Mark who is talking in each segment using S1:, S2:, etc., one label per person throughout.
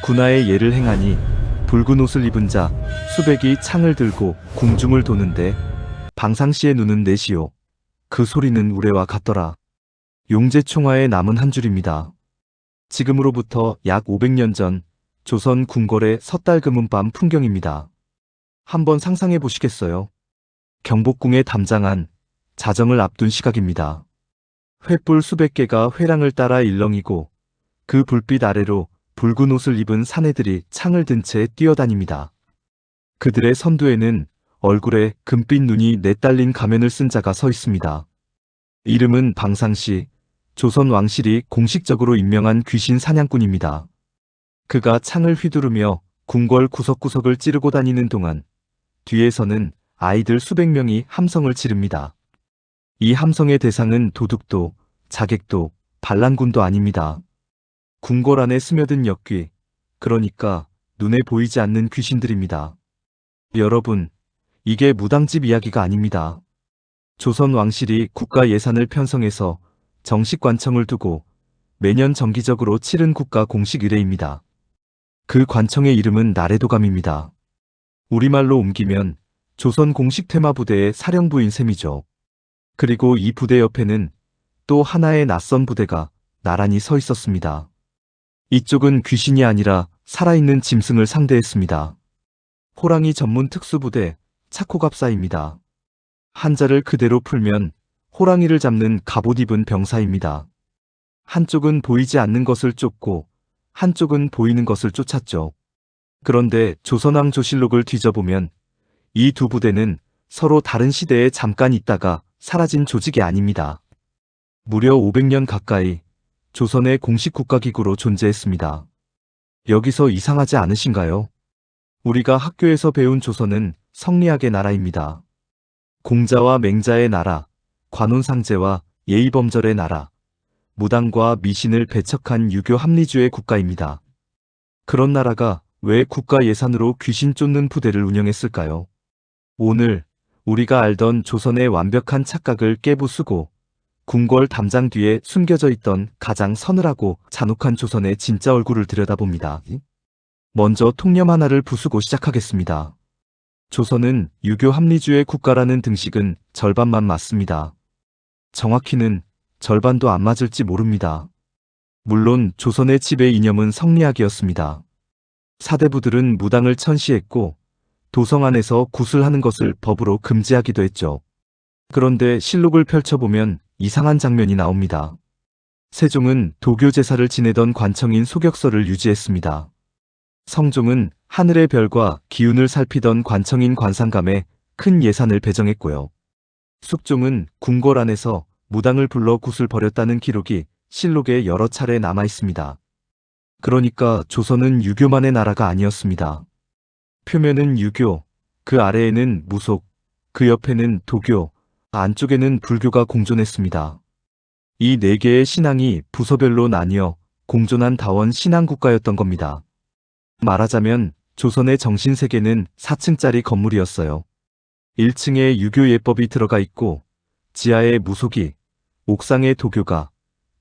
S1: 군하의 예를 행하니 붉은 옷을 입은 자 수백이 창을 들고 궁중을 도는데 방상시의 눈은 넷이요. 그 소리는 우레와 같더라. 용제총화의 남은 한 줄입니다. 지금으로부터 약 500년 전 조선 궁궐의 섣달금은밤 풍경입니다. 한번 상상해 보시겠어요? 경복궁에 담장한 자정을 앞둔 시각입니다. 횃불 수백 개가 회랑을 따라 일렁이고 그 불빛 아래로 붉은 옷을 입은 사내들이 창을 든 채 뛰어다닙니다. 그들의 선두에는 얼굴에 금빛 눈이 내딸린 가면을 쓴 자가 서 있습니다. 이름은 방상시, 조선 왕실이 공식적으로 임명한 귀신 사냥꾼입니다. 그가 창을 휘두르며 궁궐 구석구석을 찌르고 다니는 동안 뒤에서는 아이들 수백 명이 함성을 지릅니다. 이 함성의 대상은 도둑도, 자객도, 반란군도 아닙니다. 궁궐 안에 스며든 역귀, 그러니까 눈에 보이지 않는 귀신들입니다. 여러분, 이게 무당집 이야기가 아닙니다. 조선 왕실이 국가 예산을 편성해서 정식 관청을 두고 매년 정기적으로 치른 국가 공식 의례입니다. 그 관청의 이름은 나래도감입니다. 우리말로 옮기면 조선 공식 테마부대의 사령부인 셈이죠. 그리고 이 부대 옆에는 또 하나의 낯선 부대가 나란히 서 있었습니다. 이쪽은 귀신이 아니라 살아있는 짐승을 상대했습니다. 호랑이 전문 특수부대 차코갑사입니다. 한자를 그대로 풀면 호랑이를 잡는 갑옷 입은 병사입니다. 한쪽은 보이지 않는 것을 쫓고 한쪽은 보이는 것을 쫓았죠. 그런데 조선왕 조실록을 뒤져보면 이 두 부대는 서로 다른 시대에 잠깐 있다가 사라진 조직이 아닙니다. 무려 500년 가까이 조선의 공식 국가기구로 존재했습니다. 여기서 이상하지 않으신가요? 우리가 학교에서 배운 조선은 성리학의 나라입니다. 공자와 맹자의 나라, 관혼상제와 예의범절의 나라, 무당과 미신을 배척한 유교 합리주의 국가입니다. 그런 나라가 왜 국가 예산으로 귀신 쫓는 부대를 운영했을까요? 오늘 우리가 알던 조선의 완벽한 착각을 깨부수고 궁궐 담장 뒤에 숨겨져 있던 가장 서늘하고 잔혹한 조선의 진짜 얼굴을 들여다봅니다. 먼저 통념 하나를 부수고 시작하겠습니다. 조선은 유교 합리주의 국가라는 등식은 절반만 맞습니다. 정확히는 절반도 안 맞을지 모릅니다. 물론 조선의 지배 이념은 성리학이었습니다. 사대부들은 무당을 천시했고 도성 안에서 구슬하는 것을 법으로 금지하기도 했죠. 그런데 실록을 펼쳐보면 이상한 장면이 나옵니다. 세종은 도교 제사를 지내던 관청인 소격서를 유지했습니다. 성종은 하늘의 별과 기운을 살피던 관청인 관상감에 큰 예산을 배정했고요. 숙종은 궁궐 안에서 무당을 불러 굿을 벌였다는 기록이 실록에 여러 차례 남아 있습니다. 그러니까 조선은 유교만의 나라가 아니었습니다. 표면은 유교, 그 아래에는 무속, 그 옆에는 도교, 안쪽에는 불교가 공존했습니다. 이 네 개의 신앙이 부서별로 나뉘어 공존한 다원 신앙국가였던 겁니다. 말하자면 조선의 정신세계는 4층짜리 건물이었어요. 1층에 유교 예법이 들어가 있고 지하에 무속이, 옥상에 도교가,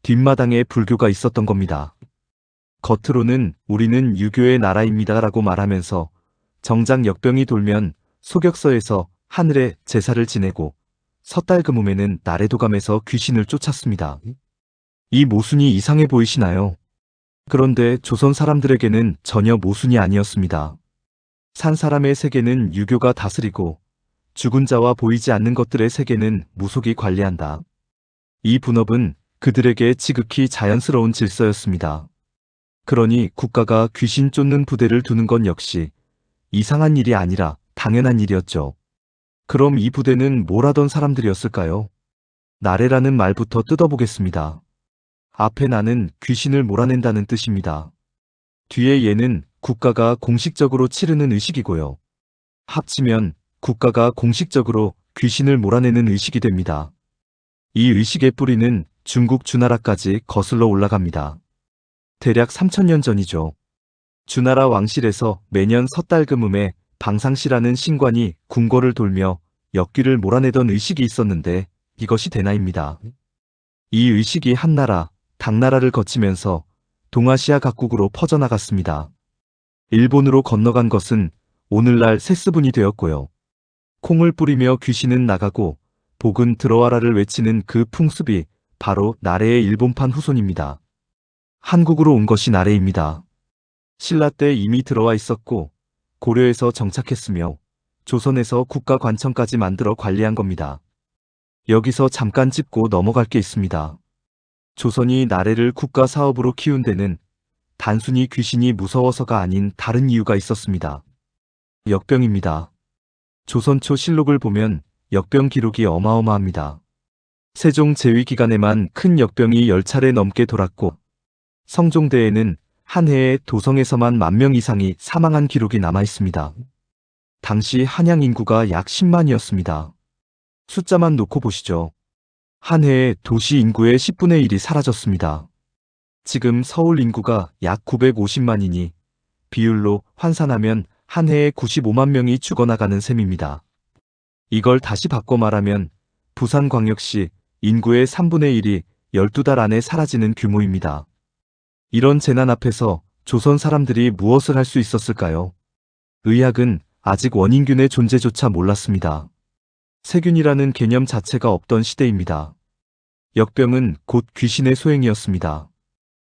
S1: 뒷마당에 불교가 있었던 겁니다. 겉으로는 우리는 유교의 나라입니다 라고 말하면서 정작 역병이 돌면 소격서에서 하늘에 제사를 지내고 섣달금음에는 나래도감에서 귀신을 쫓았습니다. 이 모순이 이상해 보이시나요? 그런데 조선 사람들에게는 전혀 모순이 아니었습니다. 산 사람의 세계는 유교가 다스리고 죽은 자와 보이지 않는 것들의 세계는 무속이 관리한다. 이 분업은 그들에게 지극히 자연스러운 질서였습니다. 그러니 국가가 귀신 쫓는 부대를 두는 건 역시 이상한 일이 아니라 당연한 일이었죠. 그럼 이 부대는 뭘 하던 사람들이었을까요? 나래라는 말부터 뜯어보겠습니다. 앞에 나는 귀신을 몰아낸다는 뜻입니다. 뒤에 얘는 국가가 공식적으로 치르는 의식이고요. 합치면 국가가 공식적으로 귀신을 몰아내는 의식이 됩니다. 이 의식의 뿌리는 중국 주나라까지 거슬러 올라갑니다. 대략 3000년 전이죠. 주나라 왕실에서 매년 섣달금음에 방상시라는 신관이 궁궐을 돌며 역귀를 몰아내던 의식이 있었는데 이것이 대나입니다. 이 의식이 한나라, 당나라를 거치면서 동아시아 각국으로 퍼져나갔습니다. 일본으로 건너간 것은 오늘날 세스분이 되었고요. 콩을 뿌리며 귀신은 나가고 복은 들어와라를 외치는 그 풍습이 바로 나래의 일본판 후손입니다. 한국으로 온 것이 나래입니다. 신라 때 이미 들어와 있었고 고려에서 정착했으며 조선에서 국가관청까지 만들어 관리한 겁니다. 여기서 잠깐 짚고 넘어갈 게 있습니다. 조선이 나래를 국가사업으로 키운 데는 단순히 귀신이 무서워서가 아닌 다른 이유가 있었습니다. 역병입니다. 조선초 실록을 보면 역병 기록이 어마어마합니다. 세종 재위 기간에만 큰 역병이 10차례 넘게 돌았고 성종대에는 한 해에 도성에서만 10,000명 이상이 사망한 기록이 남아 있습니다. 당시 한양 인구가 약 10만이었습니다. 숫자만 놓고 보시죠. 한 해에 도시 인구의 10분의 1이 사라졌습니다. 지금 서울 인구가 약 950만이니 비율로 환산하면 한 해에 95만 명이 죽어나가는 셈입니다. 이걸 다시 바꿔 말하면 부산광역시 인구의 3분의 1이 12달 안에 사라지는 규모입니다. 이런 재난 앞에서 조선 사람들이 무엇을 할 수 있었을까요? 의학은 아직 원인균의 존재조차 몰랐습니다. 세균이라는 개념 자체가 없던 시대입니다. 역병은 곧 귀신의 소행이었습니다.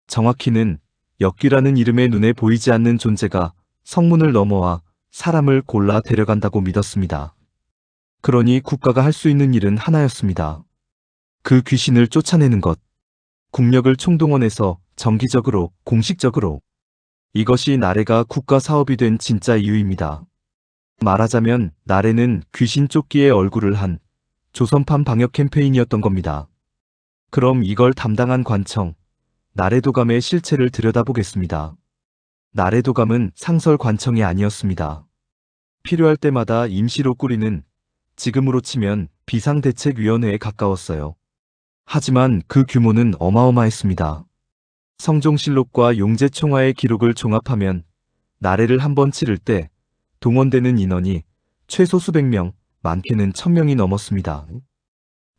S1: 정확히는 역귀라는 이름의 눈에 보이지 않는 존재가 성문을 넘어와 사람을 골라 데려간다고 믿었습니다. 그러니 국가가 할 수 있는 일은 하나였습니다. 그 귀신을 쫓아내는 것. 국력을 총동원해서 정기적으로, 공식적으로. 이것이 나래가 국가 사업이 된 진짜 이유입니다. 말하자면 나래는 귀신 쫓기의 얼굴을 한 조선판 방역 캠페인이었던 겁니다. 그럼 이걸 담당한 관청, 나래도감의 실체를 들여다보겠습니다. 나래도감은 상설 관청이 아니었습니다. 필요할 때마다 임시로 꾸리는 지금으로 치면 비상대책위원회에 가까웠어요. 하지만 그 규모는 어마어마했습니다. 성종실록과 용제총화의 기록을 종합하면 나래를 한번 치를 때 동원되는 인원이 최소 수백 명, 많게는 1000명이 넘었습니다.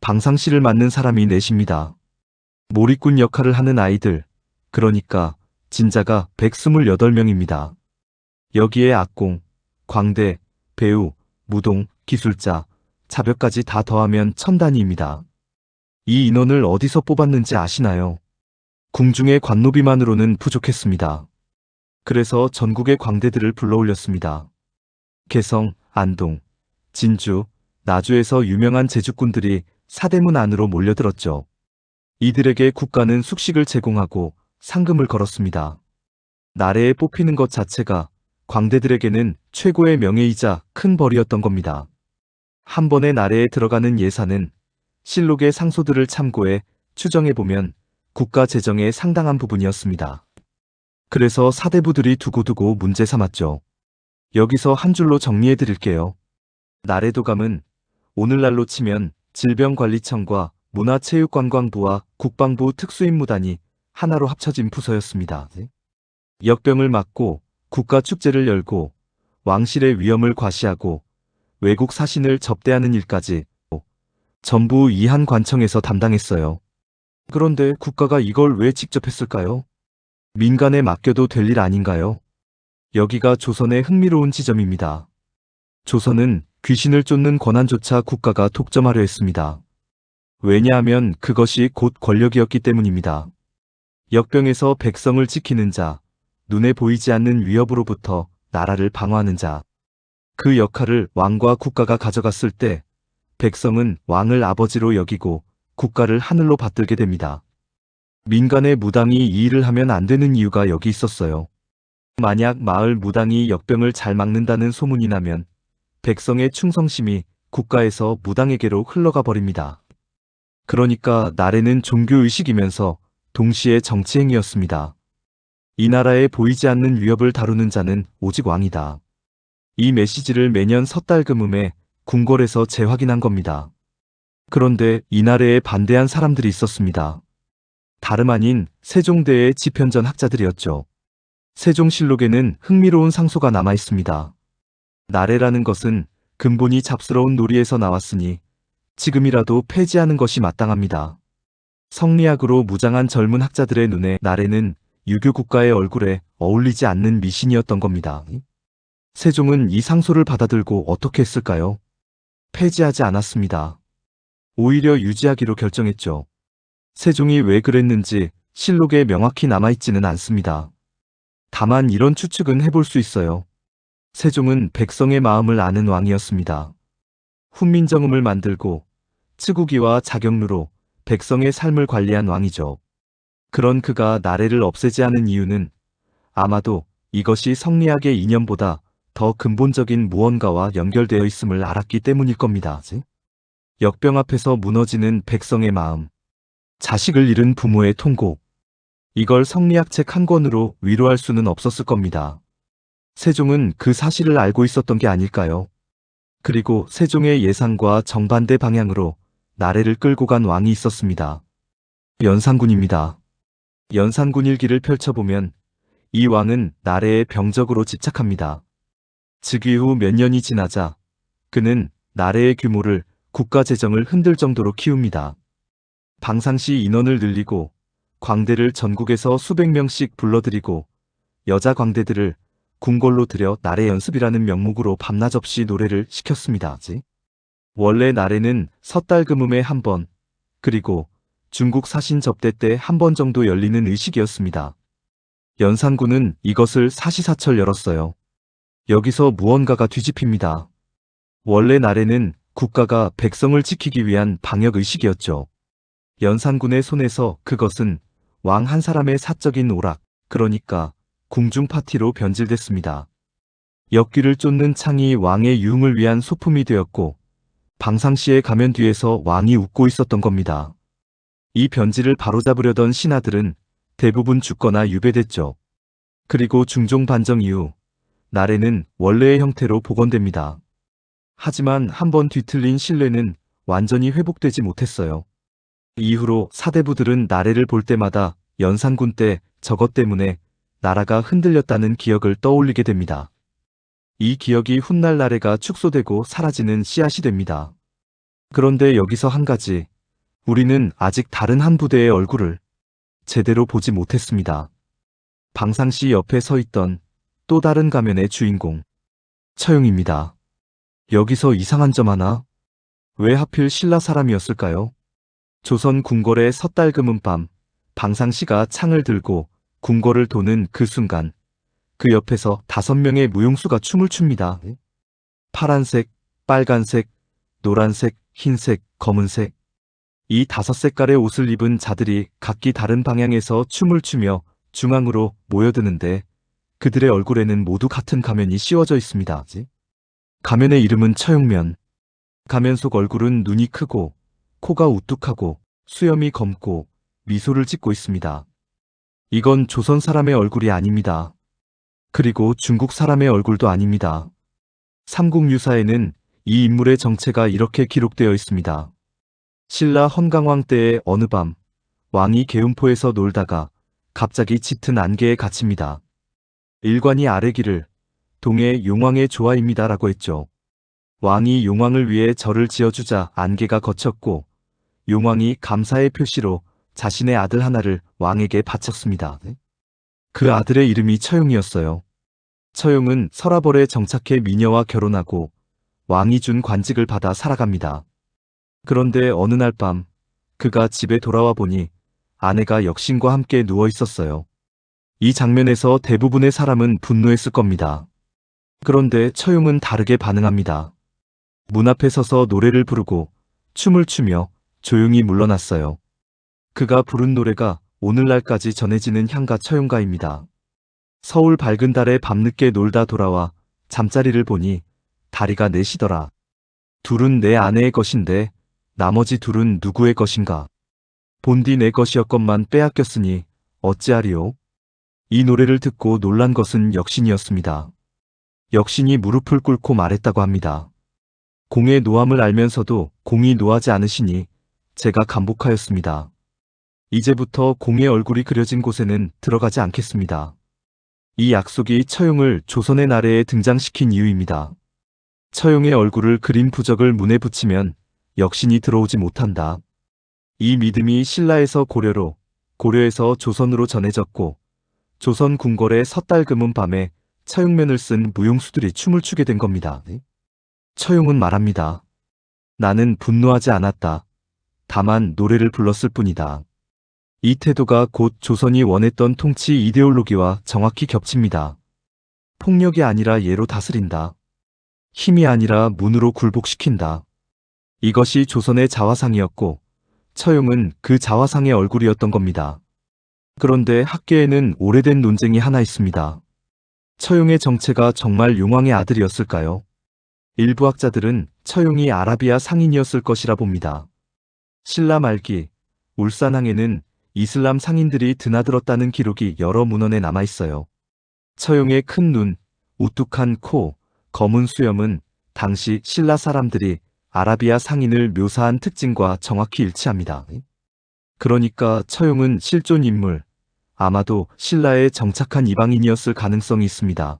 S1: 방상시를 맡는 사람이 넷입니다. 몰입꾼 역할을 하는 아이들, 그러니까 진자가 128명입니다. 여기에 악공, 광대, 배우, 무동, 기술자, 자벽까지 다 더하면 1000단위입니다. 이 인원을 어디서 뽑았는지 아시나요? 궁중의 관노비만으로는 부족했습니다. 그래서 전국의 광대들을 불러올렸습니다. 개성, 안동, 진주, 나주에서 유명한 제주꾼들이 사대문 안으로 몰려들었죠. 이들에게 국가는 숙식을 제공하고 상금을 걸었습니다. 나래에 뽑히는 것 자체가 광대들에게는 최고의 명예이자 큰 벌이었던 겁니다. 한 번에 나래에 들어가는 예산은 실록의 상소들을 참고해 추정해보면 국가 재정의 상당한 부분이었습니다. 그래서 사대부들이 두고두고 문제 삼았죠. 여기서 한 줄로 정리해드릴게요. 나래도감은 오늘날로 치면 질병관리청과 문화체육관광부와 국방부 특수임무단이 하나로 합쳐진 부서였습니다. 역병을 막고 국가축제를 열고 왕실의 위엄을 과시하고 외국 사신을 접대하는 일까지 전부 이 한 관청에서 담당했어요. 그런데 국가가 이걸 왜 직접 했을까요? 민간에 맡겨도 될 일 아닌가요? 여기가 조선의 흥미로운 지점입니다. 조선은 귀신을 쫓는 권한조차 국가가 독점하려 했습니다. 왜냐하면 그것이 곧 권력이었기 때문입니다. 역병에서 백성을 지키는 자, 눈에 보이지 않는 위협으로부터 나라를 방어하는 자. 그 역할을 왕과 국가가 가져갔을 때 백성은 왕을 아버지로 여기고 국가를 하늘로 받들게 됩니다. 민간의 무당이 이 일을 하면 안 되는 이유가 여기 있었어요. 만약 마을 무당이 역병을 잘 막는다는 소문이 나면 백성의 충성심이 국가에서 무당에게로 흘러가 버립니다. 그러니까 나래는 종교의식이면서 동시에 정치행위였습니다. 이 나라에 보이지 않는 위협을 다루는 자는 오직 왕이다. 이 메시지를 매년 섣달 금음에 궁궐에서 재확인한 겁니다. 그런데 이 나라에 반대한 사람들이 있었습니다. 다름 아닌 세종대의 지편전 학자들이었죠. 세종실록에는 흥미로운 상소가 남아 있습니다. 나래라는 것은 근본이 잡스러운 놀이에서 나왔으니 지금이라도 폐지하는 것이 마땅합니다. 성리학으로 무장한 젊은 학자들의 눈에 나래는 유교 국가의 얼굴에 어울리지 않는 미신이었던 겁니다. 세종은 이 상소를 받아들고 어떻게 했을까요? 폐지하지 않았습니다. 오히려 유지하기로 결정했죠. 세종이 왜 그랬는지 실록에 명확히 남아있지는 않습니다. 다만 이런 추측은 해볼 수 있어요. 세종은 백성의 마음을 아는 왕이었습니다. 훈민정음을 만들고 치국이와 자경루로 백성의 삶을 관리한 왕이죠. 그런 그가 나래를 없애지 않은 이유는 아마도 이것이 성리학의 이념보다 더 근본적인 무언가와 연결되어 있음을 알았기 때문일 겁니다. 역병 앞에서 무너지는 백성의 마음, 자식을 잃은 부모의 통곡, 이걸 성리학 책 한 권으로 위로할 수는 없었을 겁니다. 세종은 그 사실을 알고 있었던 게 아닐까요? 그리고 세종의 예상과 정반대 방향으로 나래를 끌고 간 왕이 있었습니다. 연산군입니다. 연산군 일기를 펼쳐보면 이 왕은 나래의 병적으로 집착합니다. 즉위 후 몇 년이 지나자 그는 나래의 규모를 국가 재정을 흔들 정도로 키웁니다. 방상시 인원을 늘리고 광대를 전국에서 수백 명씩 불러들이고 여자 광대들을 궁궐로 들여 나래 연습이라는 명목으로 밤낮 없이 노래를 시켰습니다. 원래 나래는 섣달 금음에 한 번, 그리고 중국 사신 접대 때 한 번 정도 열리는 의식이었습니다. 연산군은 이것을 사시사철 열었어요. 여기서 무언가가 뒤집힙니다. 원래 나래는 국가가 백성을 지키기 위한 방역의식이었죠. 연산군의 손에서 그것은 왕 한 사람의 사적인 오락, 그러니까 궁중 파티로 변질됐습니다. 역귀를 쫓는 창이 왕의 유흥을 위한 소품이 되었고 방상시에 가면 뒤에서 왕이 웃고 있었던 겁니다. 이 변질을 바로잡으려던 신하들은 대부분 죽거나 유배됐죠. 그리고 중종 반정 이후 나래는 원래의 형태로 복원됩니다. 하지만 한번 뒤틀린 신뢰는 완전히 회복되지 못했어요. 이후로 사대부들은 나래를 볼 때마다 연산군 때 저것 때문에 나라가 흔들렸다는 기억을 떠올리게 됩니다. 이 기억이 훗날 나래가 축소되고 사라지는 씨앗이 됩니다. 그런데 여기서 한 가지, 우리는 아직 다른 한 부대의 얼굴을 제대로 보지 못했습니다. 방상시 옆에 서 있던 또 다른 가면의 주인공, 처용입니다. 여기서 이상한 점 하나? 왜 하필 신라 사람이었을까요? 조선 궁궐의 섣달 금음밤, 방상시가 창을 들고 궁궐을 도는 그 순간 그 옆에서 5명의 무용수가 춤을 춥니다. 파란색, 빨간색, 노란색, 흰색, 검은색. 이 5색깔의 옷을 입은 자들이 각기 다른 방향에서 춤을 추며 중앙으로 모여드는데 그들의 얼굴에는 모두 같은 가면이 씌워져 있습니다. 가면의 이름은 처용면. 가면 속 얼굴은 눈이 크고 코가 우뚝하고 수염이 검고 미소를 짓고 있습니다. 이건 조선 사람의 얼굴이 아닙니다. 그리고 중국 사람의 얼굴도 아닙니다. 삼국유사에는 이 인물의 정체가 이렇게 기록되어 있습니다. 신라 헌강왕 때의 어느 밤 왕이 계음포에서 놀다가 갑자기 짙은 안개에 갇힙니다. 일관이 아래기를 동해 용왕의 조화입니다 라고 했죠. 왕이 용왕을 위해 절을 지어주자 안개가 걷혔고 용왕이 감사의 표시로 자신의 아들 하나를 왕에게 바쳤습니다. 그 아들의 이름이 처용이었어요. 처용은 서라벌에 정착해 미녀와 결혼하고 왕이 준 관직을 받아 살아갑니다. 그런데 어느 날 밤 그가 집에 돌아와 보니 아내가 역신과 함께 누워 있었어요. 이 장면에서 대부분의 사람은 분노했을 겁니다. 그런데 처용은 다르게 반응합니다. 문 앞에 서서 노래를 부르고 춤을 추며 조용히 물러났어요. 그가 부른 노래가 오늘날까지 전해지는 향가 처용가입니다. 서울 밝은 달에 밤늦게 놀다 돌아와 잠자리를 보니 다리가 넷이더라. 둘은 내 아내의 것인데 나머지 둘은 누구의 것인가. 본디 내 것이었건만 빼앗겼으니 어찌하리요. 이 노래를 듣고 놀란 것은 역신이었습니다. 역신이 무릎을 꿇고 말했다고 합니다. 공의 노함을 알면서도 공이 노하지 않으시니 제가 감복하였습니다. 이제부터 공의 얼굴이 그려진 곳에는 들어가지 않겠습니다. 이 약속이 처용을 조선의 나래에 등장시킨 이유입니다. 처용의 얼굴을 그린 부적을 문에 붙이면 역신이 들어오지 못한다. 이 믿음이 신라에서 고려로, 고려에서 조선으로 전해졌고 조선 궁궐의 섣달금은 밤에 처용면을 쓴 무용수들이 춤을 추게 된 겁니다. 처용은 말합니다. 나는 분노하지 않았다. 다만 노래를 불렀을 뿐이다. 이 태도가 곧 조선이 원했던 통치 이데올로기와 정확히 겹칩니다. 폭력이 아니라 예로 다스린다. 힘이 아니라 문으로 굴복시킨다. 이것이 조선의 자화상이었고 처용은 그 자화상의 얼굴이었던 겁니다. 그런데 학계에는 오래된 논쟁이 하나 있습니다. 처용의 정체가 정말 용왕의 아들이었을까요? 일부 학자들은 처용이 아라비아 상인이었을 것이라 봅니다. 신라 말기 울산항에는 이슬람 상인들이 드나들었다는 기록이 여러 문헌에 남아 있어요. 처용의 큰 눈, 우뚝한 코, 검은 수염은 당시 신라 사람들이 아라비아 상인을 묘사한 특징과 정확히 일치합니다. 그러니까 처용은 실존 인물, 아마도 신라에 정착한 이방인이었을 가능성이 있습니다.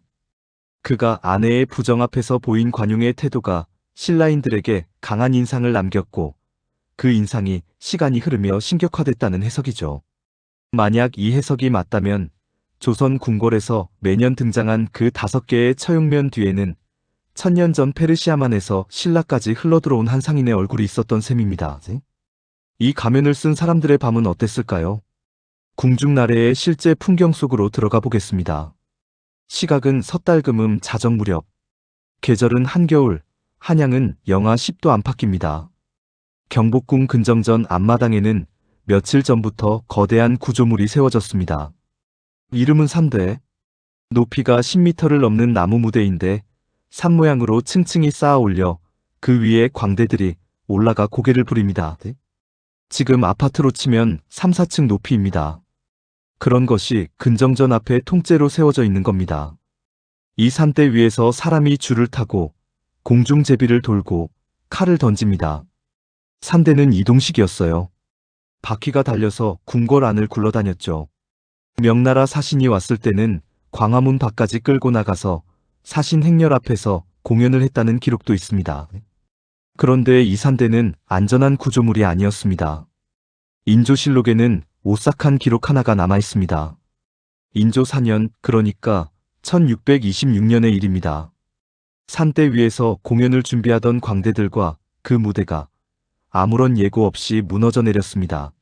S1: 그가 아내의 부정 앞에서 보인 관용의 태도가 신라인들에게 강한 인상을 남겼고 그 인상이 시간이 흐르며 신격화됐다는 해석이죠. 만약 이 해석이 맞다면 조선 궁궐에서 매년 등장한 그 5개의 처용면 뒤에는 1000년 전 페르시아만에서 신라까지 흘러들어온 한 상인의 얼굴이 있었던 셈입니다. 이 가면을 쓴 사람들의 밤은 어땠을까요? 궁중나래의 실제 풍경 속으로 들어가 보겠습니다. 시각은 섣달금음 자정 무렵. 계절은 한겨울, 한양은 영하 10도 안팎입니다. 경복궁 근정전 앞마당에는 며칠 전부터 거대한 구조물이 세워졌습니다. 이름은 산대. 높이가 10m를 넘는 나무 무대인데 산 모양으로 층층이 쌓아 올려 그 위에 광대들이 올라가 고개를 부립니다. 지금 아파트로 치면 3, 4층 높이입니다. 그런 것이 근정전 앞에 통째로 세워져 있는 겁니다. 이 산대 위에서 사람이 줄을 타고 공중제비를 돌고 칼을 던집니다. 산대는 이동식이었어요. 바퀴가 달려서 궁궐 안을 굴러다녔죠. 명나라 사신이 왔을 때는 광화문 밖까지 끌고 나가서 사신 행렬 앞에서 공연을 했다는 기록도 있습니다. 그런데 이 산대는 안전한 구조물이 아니었습니다. 인조실록에는 오싹한 기록 하나가 남아 있습니다. 인조 4년, 그러니까 1626년의 일입니다. 산대 위에서 공연을 준비하던 광대들과 그 무대가 아무런 예고 없이 무너져 내렸습니다.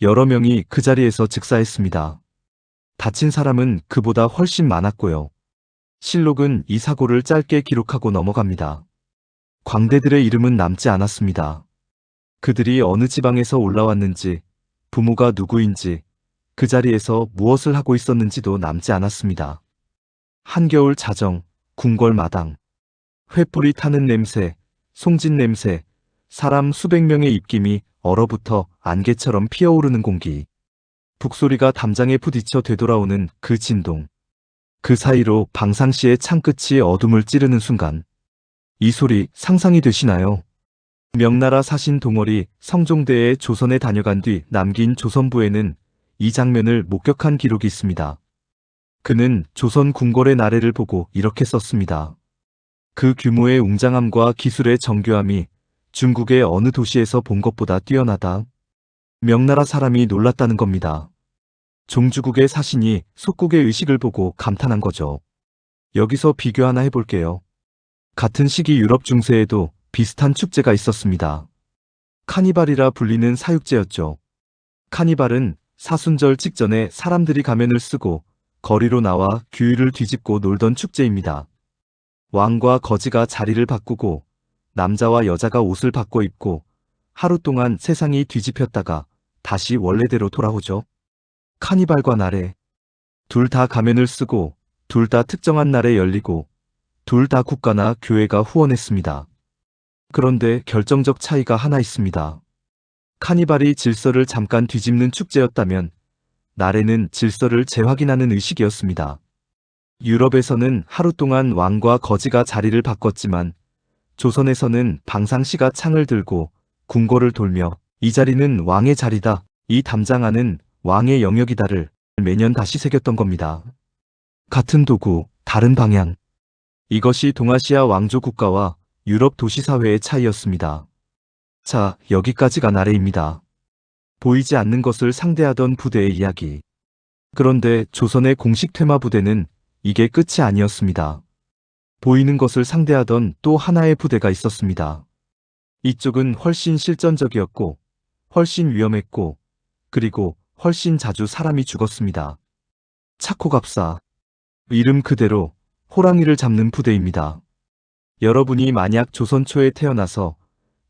S1: 여러 명이 그 자리에서 즉사했습니다. 다친 사람은 그보다 훨씬 많았고요. 실록은 이 사고를 짧게 기록하고 넘어갑니다. 광대들의 이름은 남지 않았습니다. 그들이 어느 지방에서 올라왔는지, 부모가 누구인지, 그 자리에서 무엇을 하고 있었는지도 남지 않았습니다. 한겨울 자정, 궁궐 마당, 횃불이 타는 냄새, 송진 냄새, 사람 수백 명의 입김이 얼어붙어 안개처럼 피어오르는 공기, 북소리가 담장에 부딪혀 되돌아오는 그 진동, 그 사이로 방상시의 창끝이 어둠을 찌르는 순간, 이 소리 상상이 되시나요? 명나라 사신 동월이 성종대에 조선에 다녀간 뒤 남긴 조선부에는 이 장면을 목격한 기록이 있습니다. 그는 조선 궁궐의 나래를 보고 이렇게 썼습니다. 그 규모의 웅장함과 기술의 정교함이 중국의 어느 도시에서 본 것보다 뛰어나다. 명나라 사람이 놀랐다는 겁니다. 종주국의 사신이 속국의 의식을 보고 감탄한 거죠. 여기서 비교 하나 해볼게요. 같은 시기 유럽 중세에도 비슷한 축제가 있었습니다. 카니발이라 불리는 사육제였죠. 카니발은 사순절 직전에 사람들이 가면을 쓰고 거리로 나와 규율을 뒤집고 놀던 축제입니다. 왕과 거지가 자리를 바꾸고 남자와 여자가 옷을 바꿔 입고 하루 동안 세상이 뒤집혔다가 다시 원래대로 돌아오죠. 카니발과 나래. 둘 다 가면을 쓰고 둘 다 특정한 날에 열리고 둘 다 국가나 교회가 후원했습니다. 그런데 결정적 차이가 하나 있습니다. 카니발이 질서를 잠깐 뒤집는 축제였다면 나래는 질서를 재확인하는 의식이었습니다. 유럽에서는 하루 동안 왕과 거지가 자리를 바꿨지만 조선에서는 방상시가 창을 들고 궁궐을 돌며 이 자리는 왕의 자리다, 이 담장 안은 왕의 영역이다를 매년 다시 새겼던 겁니다. 같은 도구, 다른 방향. 이것이 동아시아 왕조 국가와 유럽 도시사회의 차이였습니다. 자, 여기까지가 나래입니다. 보이지 않는 것을 상대하던 부대의 이야기. 그런데 조선의 공식 퇴마부대는 이게 끝이 아니었습니다. 보이는 것을 상대하던 또 하나의 부대가 있었습니다. 이쪽은 훨씬 실전적이었고, 훨씬 위험했고, 그리고 훨씬 자주 사람이 죽었습니다. 차코갑사. 이름 그대로 호랑이를 잡는 부대입니다. 여러분이 만약 조선 초에 태어나서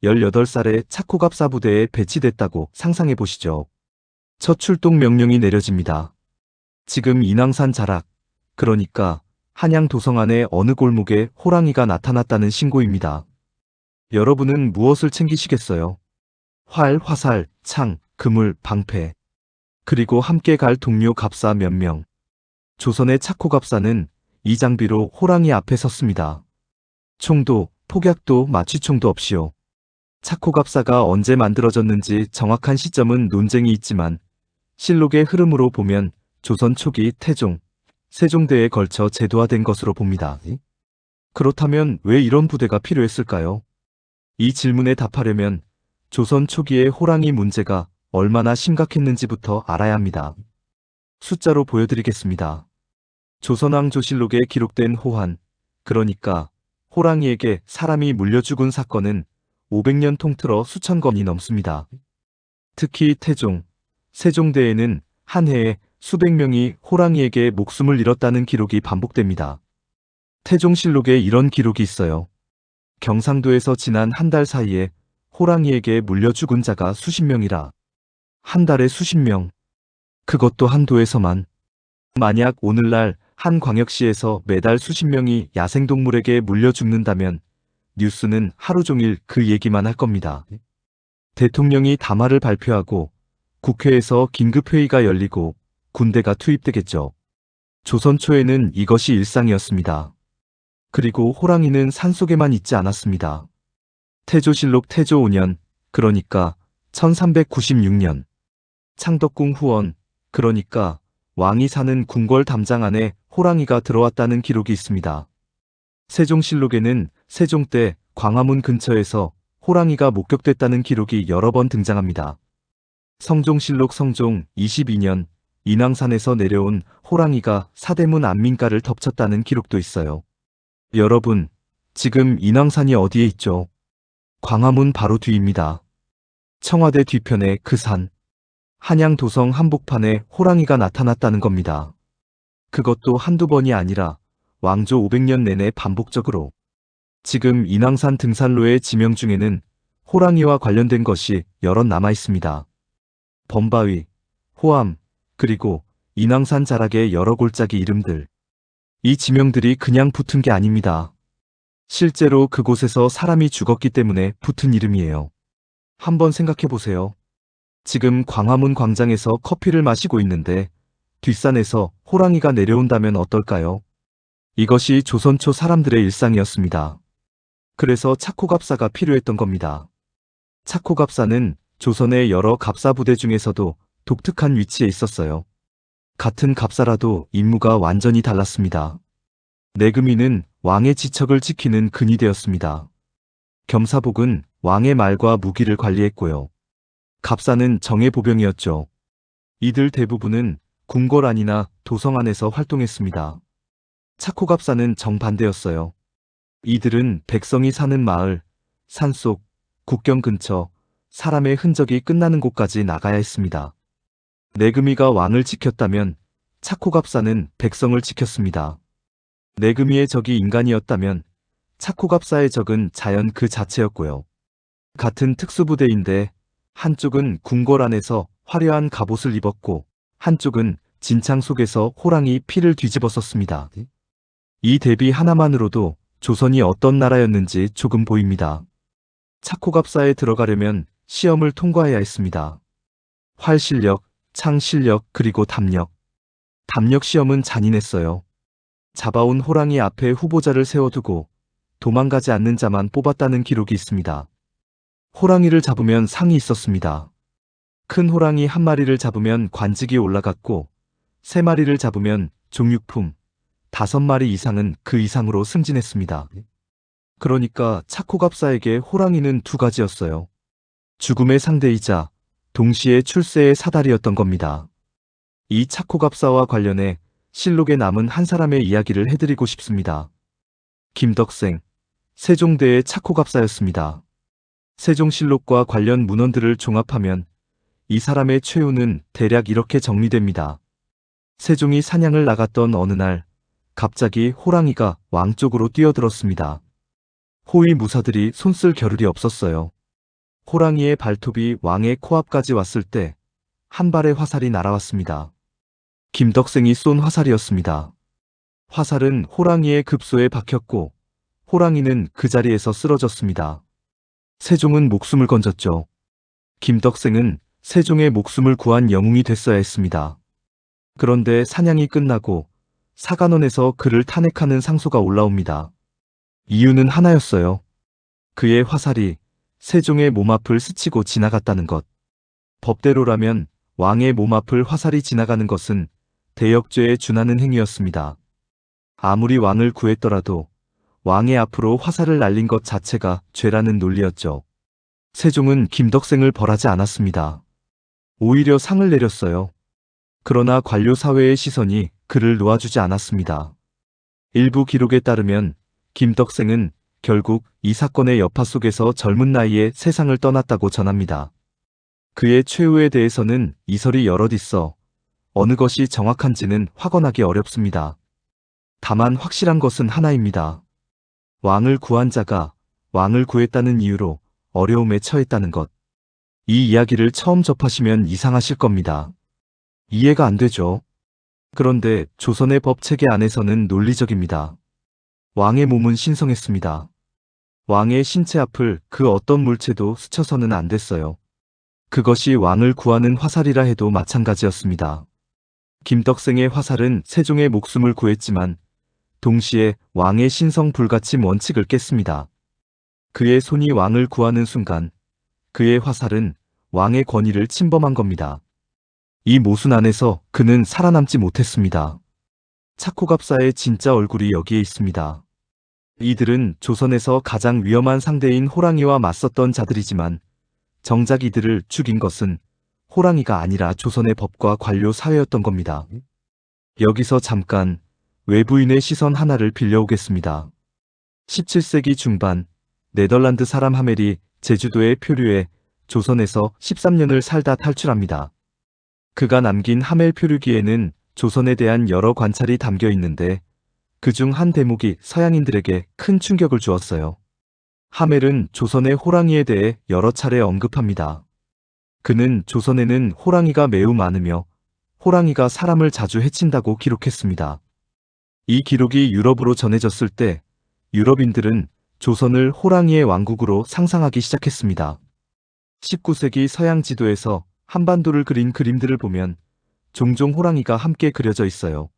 S1: 18살에 차코갑사 부대에 배치됐다고 상상해 보시죠. 첫 출동 명령이 내려집니다. 지금 인왕산 자락, 그러니까 한양 도성 안의 어느 골목에 호랑이가 나타났다는 신고입니다. 여러분은 무엇을 챙기시겠어요? 활, 화살, 창, 그물, 방패. 그리고 함께 갈 동료 갑사 몇 명. 조선의 차코갑사는 이 장비로 호랑이 앞에 섰습니다. 총도, 폭약도, 마취총도 없이요. 차코갑사가 언제 만들어졌는지 정확한 시점은 논쟁이 있지만 실록의 흐름으로 보면 조선 초기 태종, 세종대에 걸쳐 제도화된 것으로 봅니다. 그렇다면 왜 이런 부대가 필요했을까요? 이 질문에 답하려면 조선 초기의 호랑이 문제가 얼마나 심각했는지부터 알아야 합니다. 숫자로 보여드리겠습니다. 조선왕조실록에 기록된 호환, 그러니까 호랑이에게 사람이 물려 죽은 사건은 500년 통틀어 수천 건이 넘습니다. 특히 태종, 세종대에는 한 해에 수백 명이 호랑이에게 목숨을 잃었다는 기록이 반복됩니다. 태종실록에 이런 기록이 있어요. 경상도에서 지난 한 달 사이에 호랑이에게 물려 죽은 자가 수십 명이라. 한 달에 수십 명. 그것도 한 도에서만. 만약 오늘날 한 광역시에서 매달 수십 명이 야생동물에게 물려 죽는다면 뉴스는 하루 종일 그 얘기만 할 겁니다. 대통령이 담화를 발표하고 국회에서 긴급회의가 열리고 군대가 투입되겠죠. 조선 초에는 이것이 일상이었습니다. 그리고 호랑이는 산속에만 있지 않았습니다. 태조실록 태조 5년, 그러니까 1396년. 창덕궁 후원, 그러니까 왕이 사는 궁궐 담장 안에 호랑이가 들어왔다는 기록이 있습니다. 세종실록에는 세종 때 광화문 근처에서 호랑이가 목격됐다는 기록이 여러 번 등장합니다. 성종실록 성종 22년 인왕산에서 내려온 호랑이가 사대문 안민가를 덮쳤다는 기록도 있어요. 여러분, 지금 인왕산이 어디에 있죠? 광화문 바로 뒤입니다. 청와대 뒤편에 그 산. 한양 도성 한복판에 호랑이가 나타났다는 겁니다. 그것도 한두 번이 아니라 왕조 500년 내내 반복적으로. 지금 인왕산 등산로의 지명 중에는 호랑이와 관련된 것이 여럿 남아 있습니다. 범바위, 호암, 그리고 인왕산 자락의 여러 골짜기 이름들. 이 지명들이 그냥 붙은 게 아닙니다. 실제로 그곳에서 사람이 죽었기 때문에 붙은 이름이에요. 한번 생각해 보세요. 지금 광화문 광장에서 커피를 마시고 있는데 뒷산에서 호랑이가 내려온다면 어떨까요? 이것이 조선초 사람들의 일상이었습니다. 그래서 차코갑사가 필요했던 겁니다. 차코갑사는 조선의 여러 갑사 부대 중에서도 독특한 위치에 있었어요. 같은 갑사라도 임무가 완전히 달랐습니다. 내금위는 왕의 지척을 지키는 근이 되었습니다. 겸사복은 왕의 말과 무기를 관리했고요. 갑사는 정예 보병이었죠. 이들 대부분은 궁궐 안이나 도성 안에서 활동했습니다. 차코갑사는 정반대였어요. 이들은 백성이 사는 마을, 산속, 국경 근처, 사람의 흔적이 끝나는 곳까지 나가야 했습니다. 내금위가 왕을 지켰다면 차코갑사는 백성을 지켰습니다. 내금위의 적이 인간이었다면 차코갑사의 적은 자연 그 자체였고요. 같은 특수부대인데 한쪽은 궁궐 안에서 화려한 갑옷을 입었고 한쪽은 진창 속에서 호랑이 피를 뒤집어 썼습니다. 이 대비 하나만으로도 조선이 어떤 나라였는지 조금 보입니다. 차코갑사에 들어가려면 시험을 통과해야 했습니다. 활 실력, 창 실력, 그리고 담력. 담력 시험은 잔인했어요. 잡아온 호랑이 앞에 후보자를 세워두고 도망가지 않는 자만 뽑았다는 기록이 있습니다. 호랑이를 잡으면 상이 있었습니다. 큰 호랑이 한 마리를 잡으면 관직이 올라갔고 3마리를 잡으면 종육품, 5마리 이상은 그 이상으로 승진했습니다. 그러니까 차코갑사에게 호랑이는 두 가지였어요. 죽음의 상대이자 동시에 출세의 사다리였던 겁니다. 이 차코갑사와 관련해 실록에 남은 한 사람의 이야기를 해드리고 싶습니다. 김덕생, 세종대의 차코갑사였습니다. 세종실록과 관련 문헌들을 종합하면 이 사람의 최후는 대략 이렇게 정리됩니다. 세종이 사냥을 나갔던 어느 날 갑자기 호랑이가 왕 쪽으로 뛰어들었습니다. 호위 무사들이 손쓸 겨를이 없었어요. 호랑이의 발톱이 왕의 코앞까지 왔을 때 한 발의 화살이 날아왔습니다. 김덕생이 쏜 화살이었습니다. 화살은 호랑이의 급소에 박혔고 호랑이는 그 자리에서 쓰러졌습니다. 세종은 목숨을 건졌죠. 김덕생은 세종의 목숨을 구한 영웅이 됐어야 했습니다. 그런데 사냥이 끝나고 사간원에서 그를 탄핵하는 상소가 올라옵니다. 이유는 하나였어요. 그의 화살이 세종의 몸 앞을 스치고 지나갔다는 것. 법대로라면 왕의 몸 앞을 화살이 지나가는 것은 대역죄에 준하는 행위였습니다. 아무리 왕을 구했더라도 왕의 앞으로 화살을 날린 것 자체가 죄라는 논리였죠. 세종은 김덕생을 벌하지 않았습니다. 오히려 상을 내렸어요. 그러나 관료 사회의 시선이 그를 놓아주지 않았습니다. 일부 기록에 따르면 김덕생은 결국 이 사건의 여파 속에서 젊은 나이에 세상을 떠났다고 전합니다. 그의 최후에 대해서는 이설이 여럿 있어 어느 것이 정확한지는 확언하기 어렵습니다. 다만 확실한 것은 하나입니다. 왕을 구한 자가 왕을 구했다는 이유로 어려움에 처했다는 것. 이 이야기를 처음 접하시면 이상하실 겁니다. 이해가 안 되죠. 그런데 조선의 법 체계 안에서는 논리적입니다. 왕의 몸은 신성했습니다. 왕의 신체 앞을 그 어떤 물체도 스쳐서는 안 됐어요. 그것이 왕을 구하는 화살이라 해도 마찬가지였습니다. 김덕생의 화살은 세종의 목숨을 구했지만 동시에 왕의 신성 불가침 원칙을 깼습니다. 그의 손이 왕을 구하는 순간 그의 화살은 왕의 권위를 침범한 겁니다. 이 모순 안에서 그는 살아남지 못했습니다. 차코갑사의 진짜 얼굴이 여기에 있습니다. 이들은 조선에서 가장 위험한 상대인 호랑이와 맞섰던 자들이지만 정작 이들을 죽인 것은 호랑이가 아니라 조선의 법과 관료 사회였던 겁니다. 여기서 잠깐 외부인의 시선 하나를 빌려오겠습니다. 17세기 중반 네덜란드 사람 하멜이 제주도에 표류해 조선에서 13년을 살다 탈출합니다. 그가 남긴 하멜 표류기에는 조선에 대한 여러 관찰이 담겨 있는데 그중 한 대목이 서양인들에게 큰 충격을 주었어요. 하멜은 조선의 호랑이에 대해 여러 차례 언급합니다. 그는 조선에는 호랑이가 매우 많으며 호랑이가 사람을 자주 해친다고 기록했습니다. 이 기록이 유럽으로 전해졌을 때 유럽인들은 조선을 호랑이의 왕국으로 상상하기 시작했습니다. 19세기 서양 지도에서 한반도를 그린 그림들을 보면 종종 호랑이가 함께 그려져 있어요.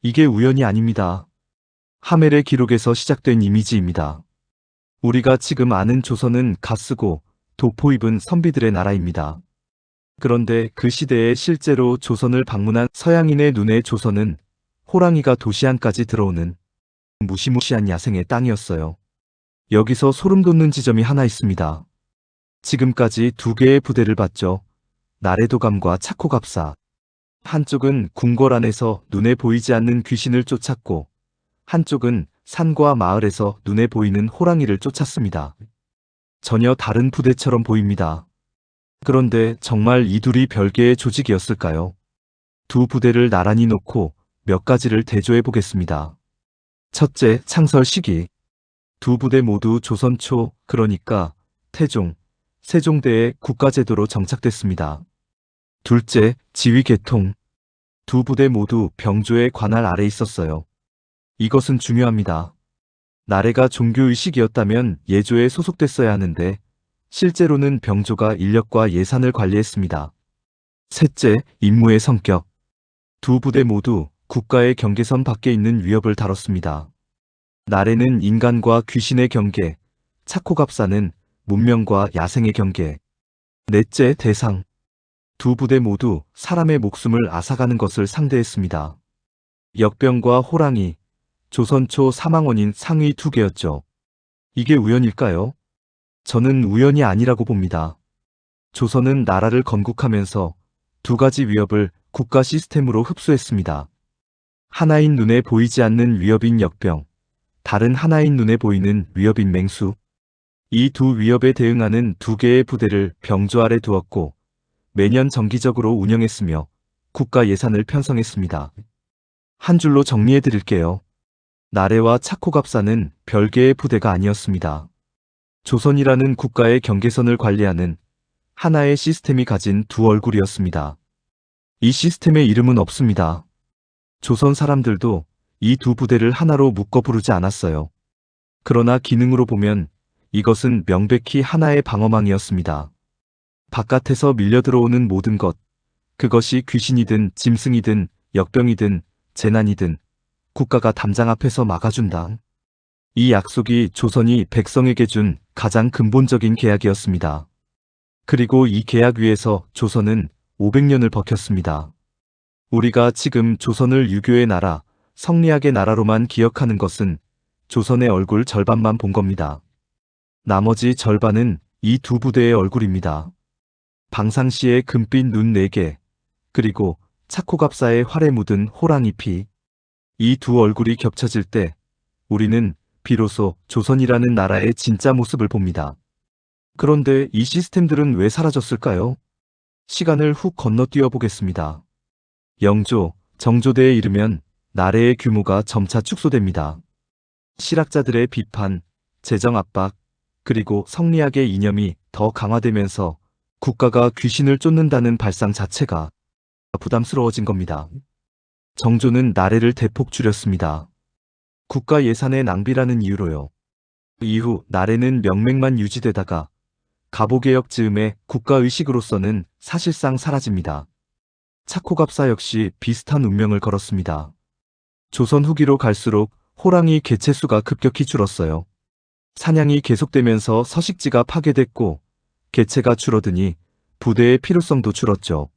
S1: 이게 우연이 아닙니다. 하멜의 기록에서 시작된 이미지입니다. 우리가 지금 아는 조선은 갓쓰고 도포 입은 선비들의 나라입니다. 그런데 그 시대에 실제로 조선을 방문한 서양인의 눈에 조선은 호랑이가 도시 안까지 들어오는 무시무시한 야생의 땅이었어요. 여기서 소름 돋는 지점이 하나 있습니다. 지금까지 두 개의 부대를 봤죠. 나래도감과 차코갑사. 한쪽은 궁궐 안에서 눈에 보이지 않는 귀신을 쫓았고 한쪽은 산과 마을에서 눈에 보이는 호랑이를 쫓았습니다. 전혀 다른 부대처럼 보입니다. 그런데 정말 이 둘이 별개의 조직이었을까요? 두 부대를 나란히 놓고 몇 가지를 대조해 보겠습니다. 첫째, 창설 시기. 두 부대 모두 조선 초, 그러니까 태종, 세종대의 국가제도로 정착됐습니다. 둘째, 지휘 계통. 두 부대 모두 병조의 관할 아래 있었어요. 이것은 중요합니다. 나래가 종교의식이었다면 예조에 소속됐어야 하는데 실제로는 병조가 인력과 예산을 관리했습니다. 셋째, 임무의 성격. 두 부대 모두 국가의 경계선 밖에 있는 위협을 다뤘습니다. 나래는 인간과 귀신의 경계, 차코갑사는 문명과 야생의 경계. 넷째, 대상. 두 부대 모두 사람의 목숨을 앗아가는 것을 상대했습니다. 역병과 호랑이, 조선 초 사망원인 상위 두 개였죠. 이게 우연일까요? 저는 우연이 아니라고 봅니다. 조선은 나라를 건국하면서 두 가지 위협을 국가 시스템으로 흡수했습니다. 하나인 눈에 보이지 않는 위협인 역병, 다른 하나인 눈에 보이는 위협인 맹수. 이 두 위협에 대응하는 두 개의 부대를 병조 아래 두었고 매년 정기적으로 운영했으며 국가 예산을 편성했습니다. 한 줄로 정리해 드릴게요. 나래와 차코갑사는 별개의 부대가 아니었습니다. 조선이라는 국가의 경계선을 관리하는 하나의 시스템이 가진 두 얼굴이었습니다. 이 시스템의 이름은 없습니다. 조선 사람들도 이 두 부대를 하나로 묶어 부르지 않았어요. 그러나 기능으로 보면 이것은 명백히 하나의 방어망이었습니다. 바깥에서 밀려 들어오는 모든 것, 그것이 귀신이든 짐승이든 역병이든 재난이든 국가가 담장 앞에서 막아준다. 이 약속이 조선이 백성에게 준 가장 근본적인 계약이었습니다. 그리고 이 계약 위에서 조선은 500년을 버텼습니다. 우리가 지금 조선을 유교의 나라, 성리학의 나라로만 기억하는 것은 조선의 얼굴 절반만 본 겁니다. 나머지 절반은 이 두 부대의 얼굴입니다. 방상시의 금빛 눈 4개, 그리고 차코갑사의 활에 묻은 호랑이 피. 이 두 얼굴이 겹쳐질 때 우리는 비로소 조선이라는 나라의 진짜 모습을 봅니다. 그런데 이 시스템들은 왜 사라졌을까요? 시간을 훅 건너뛰어 보겠습니다. 영조, 정조대에 이르면 나래의 규모가 점차 축소됩니다. 실학자들의 비판, 재정 압박, 그리고 성리학의 이념이 더 강화되면서 국가가 귀신을 쫓는다는 발상 자체가 부담스러워진 겁니다. 정조는 나래를 대폭 줄였습니다. 국가 예산의 낭비라는 이유로요. 이후 나래는 명맥만 유지되다가 가보개혁 즈음에 국가의식으로서는 사실상 사라집니다. 차코갑사 역시 비슷한 운명을 걸었습니다. 조선 후기로 갈수록 호랑이 개체수가 급격히 줄었어요. 사냥이 계속되면서 서식지가 파괴됐고 개체가 줄어드니 부대의 필요성도 줄었죠.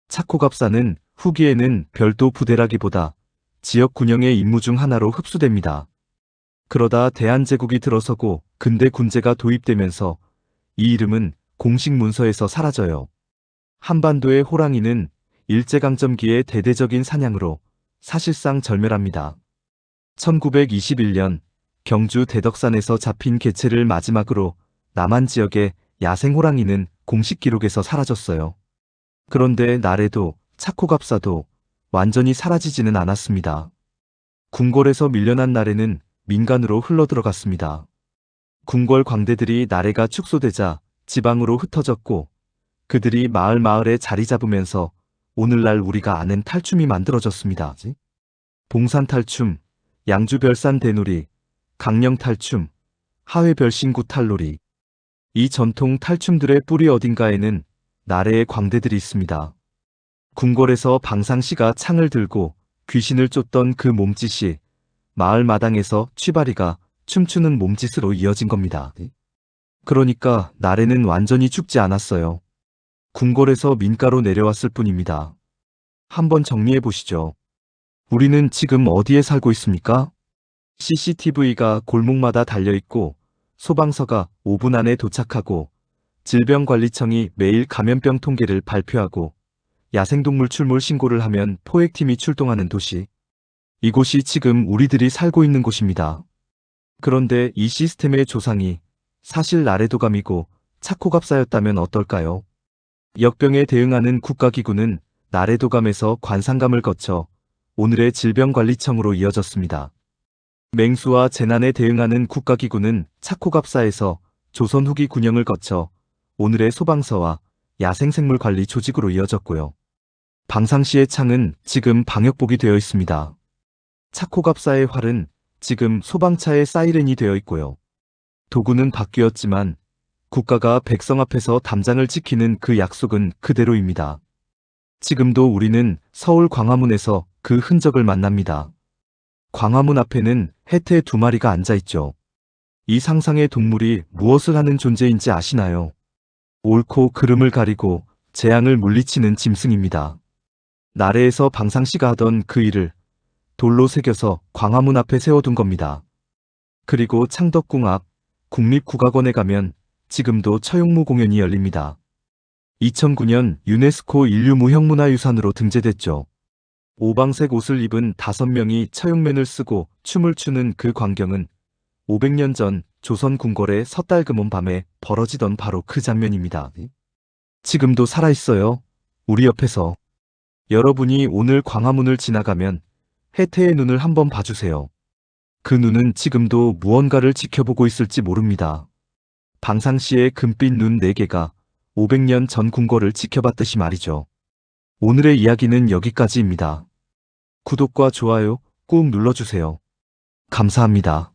S1: 차코갑사는 후기에는 별도 부대라기보다 지역 군영의 임무 중 하나로 흡수됩니다. 그러다 대한제국이 들어서고 근대 군제가 도입되면서 이 이름은 공식 문서에서 사라져요. 한반도의 호랑이는 일제강점기의 대대적인 사냥으로 사실상 절멸합니다. 1921년 경주 대덕산에서 잡힌 개체를 마지막으로 남한 지역의 야생호랑이는 공식 기록에서 사라졌어요. 그런데 나래도 차코갑사도 완전히 사라지지는 않았습니다. 궁궐에서 밀려난 나래는 민간으로 흘러들어갔습니다. 궁궐 광대들이 나래가 축소되자 지방으로 흩어졌고 그들이 마을에 자리 잡으면서 오늘날 우리가 아는 탈춤이 만들어졌습니다. 봉산탈춤, 양주별산대놀이, 강령탈춤, 하회별신구 탈놀이. 이 전통 탈춤들의 뿌리 어딘가에는 나래의 광대들이 있습니다. 궁궐에서 방상시가 창을 들고 귀신을 쫓던 그 몸짓이 마을 마당에서 취바리가 춤추는 몸짓으로 이어진 겁니다. 그러니까 나래는 완전히 죽지 않았어요. 궁궐에서 민가로 내려왔을 뿐입니다. 한번 정리해 보시죠. 우리는 지금 어디에 살고 있습니까? CCTV가 골목마다 달려있고 소방서가 5분 안에 도착하고 질병관리청이 매일 감염병 통계를 발표하고 야생동물 출몰 신고를 하면 포획팀이 출동하는 도시. 이곳이 지금 우리들이 살고 있는 곳입니다. 그런데 이 시스템의 조상이 사실 나래도감이고 차코갑사였다면 어떨까요? 역병에 대응하는 국가기구는 나래도감에서 관상감을 거쳐 오늘의 질병관리청으로 이어졌습니다. 맹수와 재난에 대응하는 국가기구는 차코갑사에서 조선 후기 군영을 거쳐 오늘의 소방서와 야생생물관리 조직으로 이어졌고요. 방상시의 창은 지금 방역복이 되어 있습니다. 차코갑사의 활은 지금 소방차의 사이렌이 되어 있고요. 도구는 바뀌었지만 국가가 백성 앞에서 담장을 지키는 그 약속은 그대로입니다. 지금도 우리는 서울 광화문에서 그 흔적을 만납니다. 광화문 앞에는 해태 2마리가 앉아있죠. 이 상상의 동물이 무엇을 하는 존재인지 아시나요? 옳고 그름을 가리고 재앙을 물리치는 짐승입니다. 나래에서 방상시가 하던 그 일을 돌로 새겨서 광화문 앞에 세워둔 겁니다. 그리고 창덕궁 앞 국립국악원에 가면 지금도 처용무 공연이 열립니다. 2009년 유네스코 인류무형문화유산으로 등재됐죠. 오방색 옷을 입은 5명이 처용면을 쓰고 춤을 추는 그 광경은 500년 전 조선 궁궐의 섣달금온 밤에 벌어지던 바로 그 장면입니다. 지금도 살아있어요. 우리 옆에서. 여러분이 오늘 광화문을 지나가면 해태의 눈을 한번 봐주세요. 그 눈은 지금도 무언가를 지켜보고 있을지 모릅니다. 방상시의 금빛 눈 4개가 500년 전 궁궐을 지켜봤듯이 말이죠. 오늘의 이야기는 여기까지입니다. 구독과 좋아요 꾹 눌러주세요. 감사합니다.